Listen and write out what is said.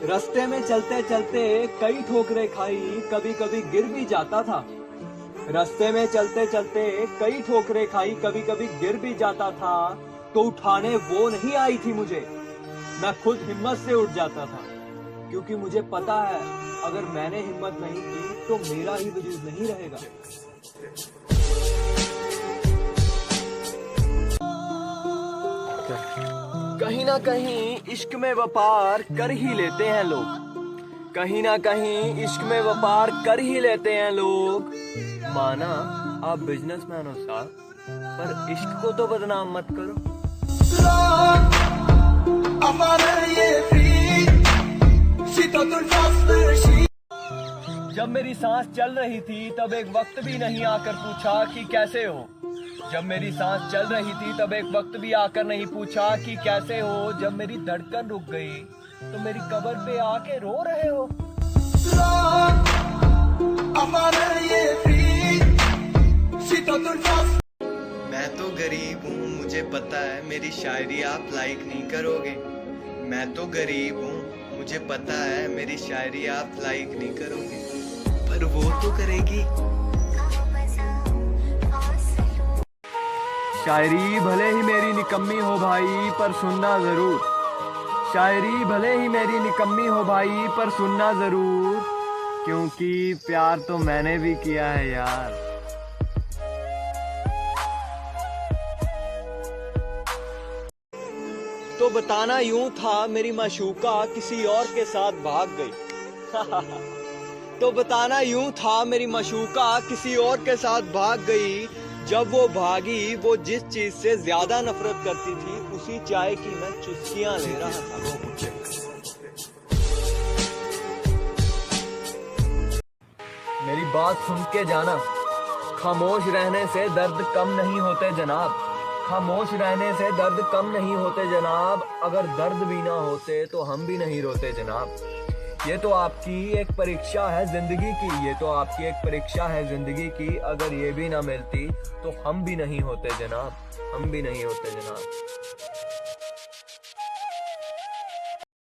रास्ते में चलते चलते कई ठोकरें खाई, कभी कभी गिर भी जाता था। रास्ते में चलते चलते कई ठोकरें खाई, कभी कभी गिर भी जाता था। तो उठाने वो नहीं आई थी मुझे, मैं खुद हिम्मत से उठ जाता था। क्योंकि मुझे पता है, अगर मैंने हिम्मत नहीं की तो मेरा ही वजूद नहीं रहेगा। कहीं ना कहीं इश्क में व्यापार कर ही लेते हैं लोग। कहीं ना कहीं इश्क में व्यापार कर ही लेते हैं लोग। माना आप बिजनेसमैन हो साहब, पर इश्क को तो बदनाम मत करो। जब मेरी सांस चल रही थी तब एक वक्त भी नहीं आकर पूछा कि कैसे हो। जब मेरी सांस चल रही थी तब एक वक्त भी आकर नहीं पूछा कि कैसे हो। जब मेरी धड़कन रुक गई तो मेरी कब्र पे आके रो रहे हो। मैं तो गरीब हूँ, मुझे पता है मेरी शायरी आप लाइक नहीं करोगे। मैं तो गरीब हूँ, मुझे पता है मेरी शायरी आप लाइक नहीं करोगे, पर वो तो करेगी। शायरी भले ही मेरी निकम्मी हो भाई, पर सुनना जरूर। शायरी भले ही मेरी निकम्मी हो भाई, पर सुनना जरूर। क्योंकि प्यार तो मैंने भी किया है यार। तो बताना यूं था, मेरी माशूका किसी और के साथ भाग गई। तो बताना यूं था, मेरी माशूका किसी और के साथ भाग गई। जब वो भागी, वो जिस चीज से ज्यादा नफरत करती थी, उसी चाय की मैं चुस्कियां ले रहा था। मेरी बात सुन के जाना, खामोश रहने से दर्द कम नहीं होते जनाब। खामोश रहने से दर्द कम नहीं होते जनाब। अगर दर्द भी ना होते तो हम भी नहीं रोते जनाब। ये तो आपकी एक परीक्षा है जिंदगी की, ये तो आपकी एक परीक्षा है जिंदगी की। अगर ये भी ना मिलती तो हम भी नहीं होते जनाब, हम भी नहीं होते जनाब।